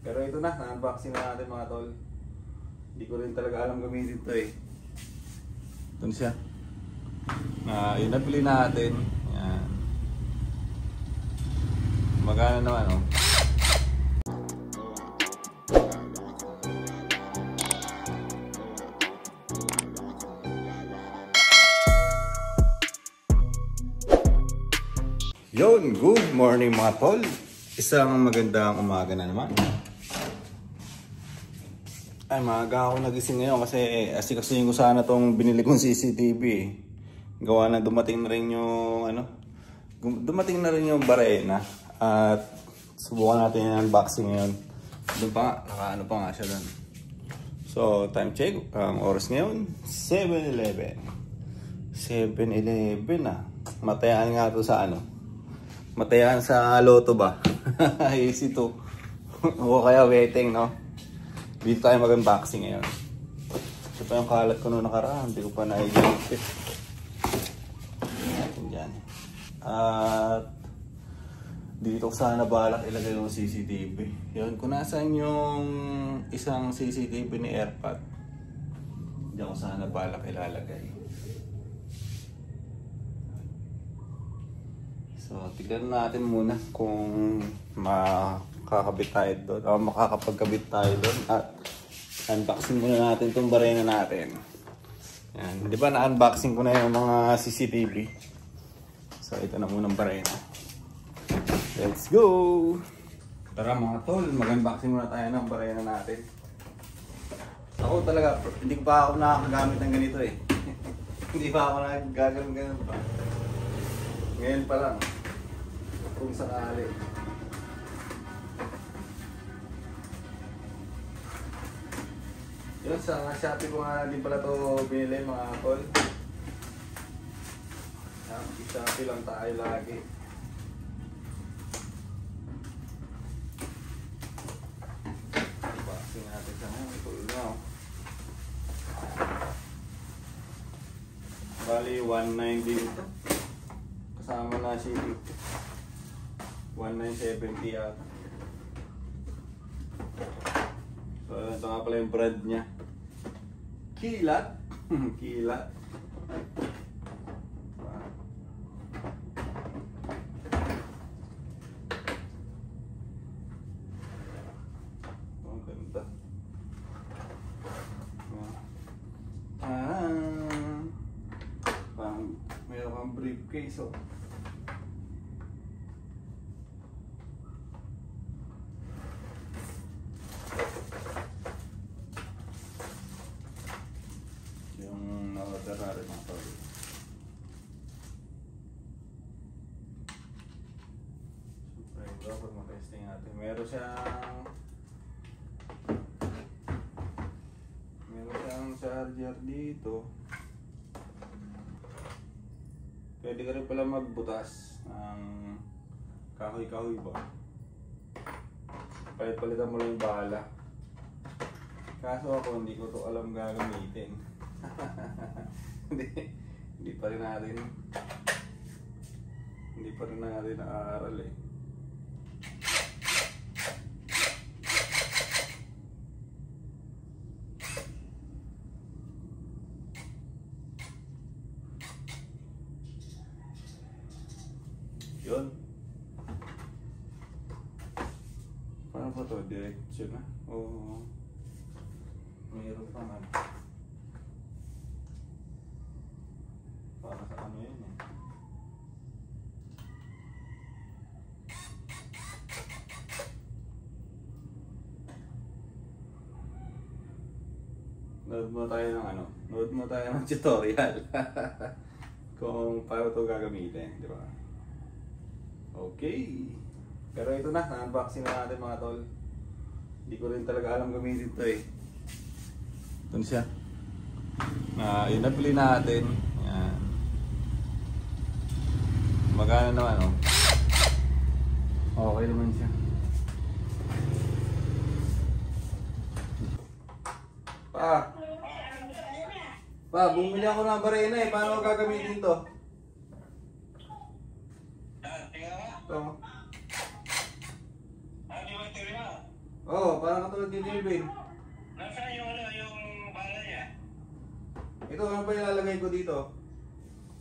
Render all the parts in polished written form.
Pero ito na, na-unboxing na natin mga tol. Hindi ko rin talaga alam gamitin ito eh. Ito siya. Yun nabili natin. Yan. Magana naman oh. Yun, good morning mga tol. Isang magandang umaga na naman. Ay, maaga ako nagising ngayon kasi asikasuhin ko sana tong binili kong CCTV. Gawa na dumating na rin yung dumating na rin yung Barena. At subukan natin yung unboxing ngayon. Doon pa, nakaano pa nga siya doon. So, time check. Ang oras ngayon, 7:11. 7:11 na. Matayan nga to sa Matayan sa Lotto ba? Easy to. O kaya waiting, no? Dito tayo mag-unboxing ngayon. Ito pa yung kalat ko noong nakaraan. Hindi ko pa na-i-gilipit. Ayan dyan. At dito ko sana balak ilagay yung CCTV. Yun, kung nasaan yung isang CCTV ni AirPod, diyan ko sana balak ilalagay. So, tignan natin muna kung makakabit tayo doon o makakapagkabit tayo doon at unboxing muna natin itong Barena natin. Yan. Di ba na-unboxing ko na yung mga CCTV? So, ito na muna ang Barena. Let's go! Tara mga tol, mag-unboxing muna tayo ng Barena natin. Ako talaga, hindi pa ako nakakagamit ng ganito eh. Hindi pa ako nagagamit pa. Ngayon pa lang. Kung sakali. Yun, sa Shopee ko nga din pala ito binili mga tol. Shopee lang tayo lagi. Unboxing natin sa mga tol now. Bali, 190 ito. Kasama na shipping. 1970 yata. So, ito nga pala yung brand niya. Kilat. Kilat. Ang ganda. Mayroon kang briefcase oh. Pag matesting natin, meron siyang charger dito. Pwede ka rin pala magbutas ng kahoy-kahoy ba? Palit-palitan mo lang yung bala. Kaso ako hindi ko to alam gagamitin. Hindi pa rin natin naaral eh. Yun. Paano ba ito? Diretso na? Oo. Mayroon pa nga. Para sa ano yun eh. Nood mo tayo ng tutorial. Kung paano ito gagamitin, di ba? Okay. Pero ito na, na-unboxing na natin mga tol. Hindi ko rin talaga alam gamitin ito eh. Ito siya. Yun nabili natin. Yan. Magana naman oh. Okay naman siya. Bumili ako ng Barena eh. Paano ko gagamitin to? Ito. Oo, parang katulad kay Kelvin. Nasaan yung ano, yung bala niya? Ito, ano ba ilalagay ko dito?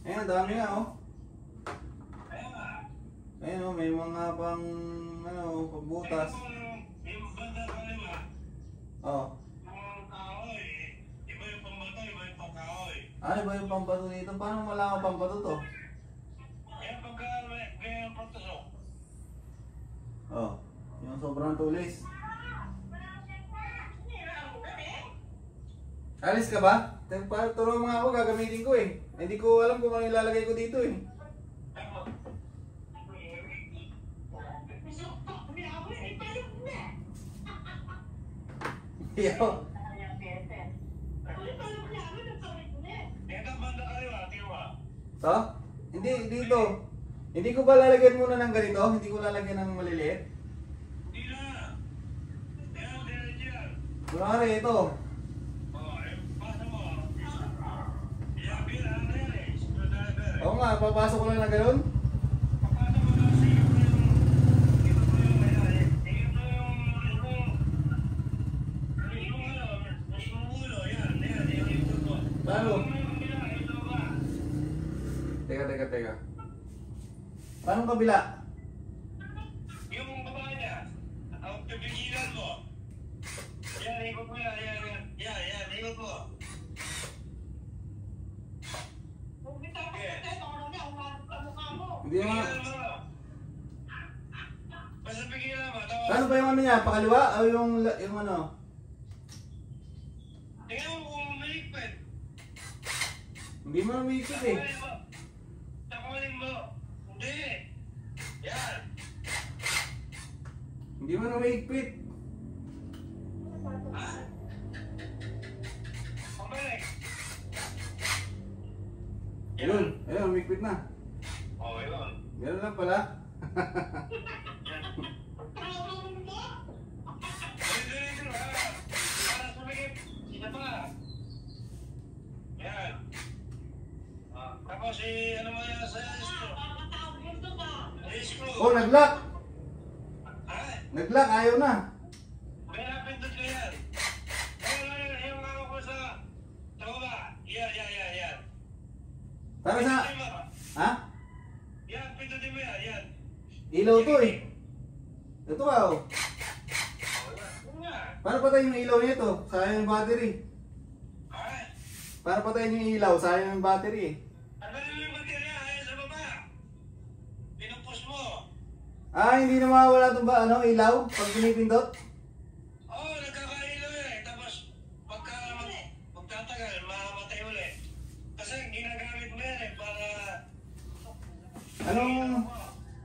Ayan, dami nga oh. Kaya nga. Ayan oh, may mga pang, ano, pagbutas. Yung banda kaliwa, Oh. yung kahoy, iba yung pambato, iba yung pangkahoy. Ano ba yung pampato dito? Paano malaman pampato to? Yan pagka may pagtusok. Oh, yung sobrang tulis. Alis ka ba? Turo mo nga ako, gagamitin ko eh. Hindi ko alam kung ano ilalagay ko dito eh. Yo. Ito banda kaliwa, tiwa. So? Hindi, dito. Hindi ko ba lalagyan muna ng ganito? Hindi ko lalagyan ng maliliit? Hindi na. Yan, yan. Kunwari ito. Oh, pasa mo. Yan, ano yan eh, screwdriver eh. Oo nga, papasok ko lang na gano'n. Papasok mo kasi ito po yung ulo, yan, yung ito po. Paano? Ito ba? Teka. Paano kabila? Yung baba niya, ang pipigilan mo. Yan, ikot mo yan, yan, ikot mo. Hindi naman. Pigilan mo. Basta pigilan mo, tapos. Paano ba yung ano niya? Pakaliwa? O yung ano? Tingnan mo kung maligpit. Hindi mo namikit eh. Takunin mo. Hindi. Yan. Hindi mo namikit. Ha? Pabalik. Ayun, umikit na. Oh, yun. Ganun lang pala. Dito, ha? Para sumikip. Isa pa. Yan. Tapos ano mo yan sa screw. Screw. Oh, nag-lock! Ha? Nag-lock, ayaw na. May napindot ka yan. Yung ako ko sa baba. Yan. Para sa... Pindutin mo. Ha? Yan, pindutin mo yan. Ilaw to eh. Ito ka oh. Oo nga. Para patayin yung ilaw nito. Sayang yung battery. Ha? Para patayin yung ilaw, sayang yung battery eh. Ano yung baterya? Ayan sa baba. Pinupus mo. Ah, hindi na mawawala itong ba, ano, ilaw? Pag pinipindot? Oo, nagkakailo eh. Tapos, magtatagal, mamamatay ulit. Kasi ginagamit mo yan eh, para...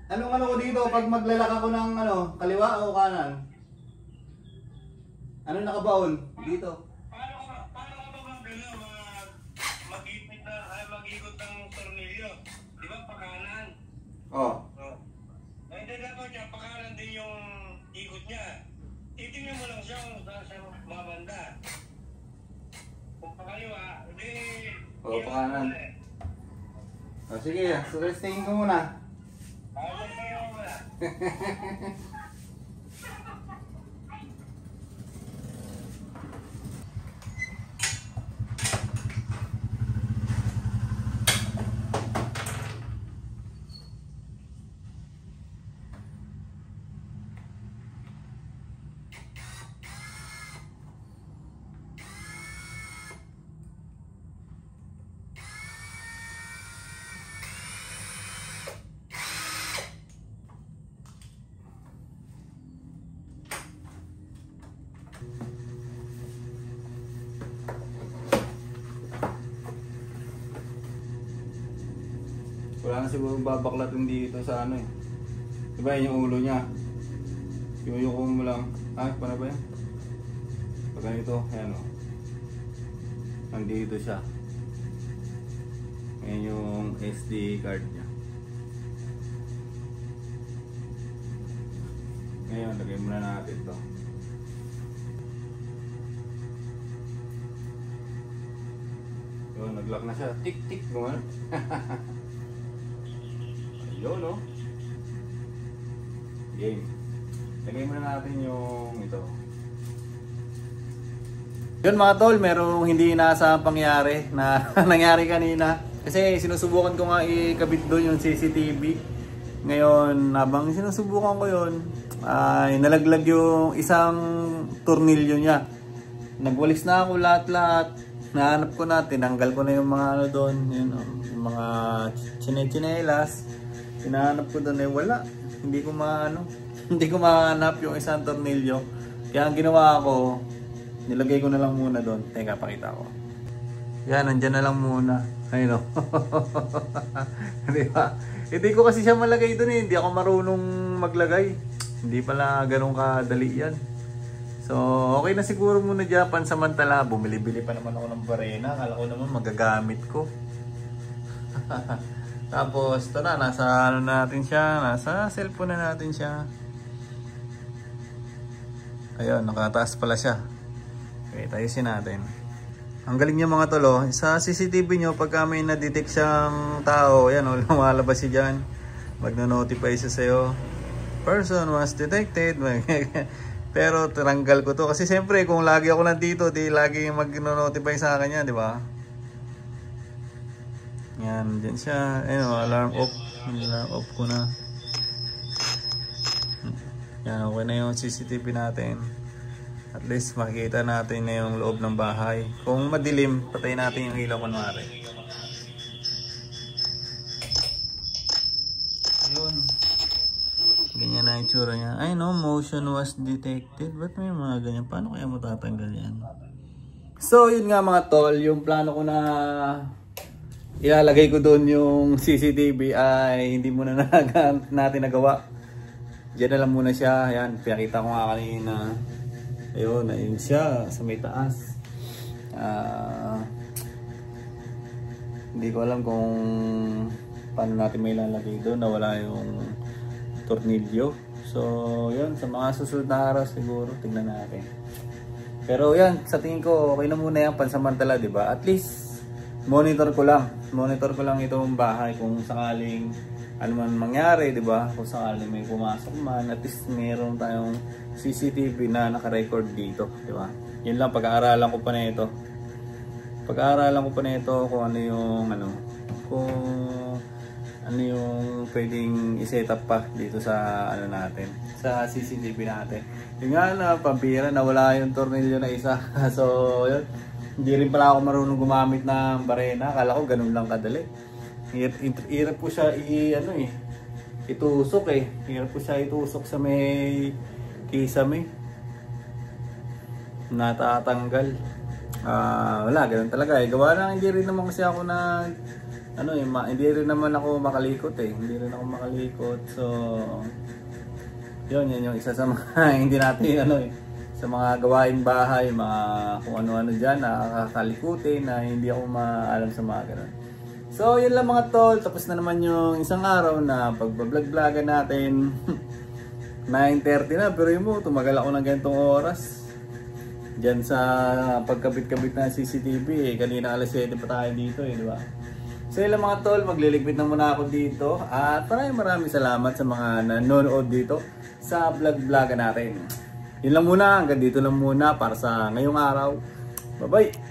Anong ano ko dito pag maglalak ako ng ano, kaliwa o kanan? Ano nakabaon? Dito. Paano ka ba mag-ikot ng tornilyo? Di ba, pakanan? Oh. Oh. Hindi dapat yan, pakanan din yung ikot niya. Titingnan mo lang siya kung saan siya mabanda. Kung pakaliwa, hindi... Oo, pakanan. Oh, sige, so resting ko muna. Ayun kayo wala. Wala na siguro babaklatin dito sa ano eh. Diba yun yung ulo niya? Yuyuko mo lang. Ah, paano ba yan? Pag ganito, ayan o. Nandito siya. Ayan yung SD card niya. Ngayon, lagay muna natin to. Yun, nag-lock na siya. Tik-tik naman. Ayun, no? Game. Lagay muna natin yung ito. Yun mga tol, merong hindi inaasahang pangyari na nangyari kanina. Kasi sinusubukan ko nga ikabit doon yung CCTV. Ngayon, habang sinusubukan ko yun, ay nalaglag yung isang tornilyo niya. Nagwalis na ako lahat-lahat. Nahanap ko na, tinanggal ko na yung mga ano doon, yung mga chinelas. Hinahanap ko doon, wala. Hindi ko mahanap yung isang tornilyo. Kaya ang ginawa ko, nilagay ko na lang muna doon. Teka, pakita ko. Yan, nandyan na lang muna. Ayun o. Diba? Hindi ko kasi siya malagay doon eh. Hindi ako marunong maglagay. Hindi pala ganun kadali yan. So, okay na siguro muna dyan. Pansamantala, bumili-bili pa naman ako ng barena. Akala ko naman magagamit ko. Tapos, ito na. Nasa ano natin siya. Nasa cellphone na natin siya. Ayun, nakataas pala siya. Okay, tayosin natin. Ang galing niya mga tolo. Sa CCTV nyo, pagka may na-detect siyang tao, yan o, lumalabas siya dyan. Magna-notify siya sa'yo. Person was detected. Pero tinanggal ko to. Kasi siyempre, kung lagi ako nandito, di lagi mag-notify sa akin yan, di ba? Yan, dyan siya. Ayun o, alarm off. Alarm off ko na. Yan, okay na yung CCTV natin. At least makikita natin na yung loob ng bahay. Kung madilim, patay natin yung ilaw kunwari. Ayun. Ganyan na yung tsura niya. Ay no, motion was detected. Ba't may mga ganyan? Paano kaya matatanggal yan? So yun nga mga tol, yung plano ko na ilalagay ko doon yung CCTV ay hindi muna natin nagawa. Diyan na lang muna siya. Ayan, pinakita ko nga kanina. Ayun, ayun siya sa may taas. Hindi ko alam kung paano natin may lalagay doon na wala yung tornilyo. So, yun, sa mga susunod na araw siguro, tingnan natin. Pero yan, sa tingin ko, okay na muna yan, pansamantala, di ba? At least, monitor ko lang itong bahay kung sakaling ano man mangyari, di ba? Kung sakaling may pumasok man, at least meron tayong CCTV na naka-record dito, di ba? Yun lang, pag-aaralan ko pa na ito. Pag-aaralan ko pa na ito kung ano yung ano yung pwedeng i-set up pa dito sa ano natin, sa CCTV natin. Yung nga na pambira na wala yung tornilyo na isa. So yun, hindi rin pala ako marunong gumamit ng barena. Akala ko ganun lang kadali. Hirap po siya itusok eh. Hirap po siya itusok sa may kisame. Natatanggal. Wala, ganun talaga eh. Gawa na, hindi rin naman kasi ako na hindi rin naman ako makalikot eh. Hindi rin ako makalikot. So yun yung isa sa mga hindi natin sa mga gawain bahay, mga kung ano-ano dyan nakakalikutin na hindi ako maalam sa mga ganun. So yun lang mga tol, tapos na naman yung isang araw na pagbablog-vlogan natin. 9:30 na, pero yun mo, tumagal ako ng ganitong oras dyan sa pagkabit-kabit na CCTV eh. Kanina alas 7 pa tayo dito eh, di ba? So yun lang mga tol, magliligpit na muna ako dito. At maraming salamat sa mga nanonood dito sa vlog-vlogan natin. Yun lang muna, hanggang dito lang muna para sa ngayong araw. Bye-bye!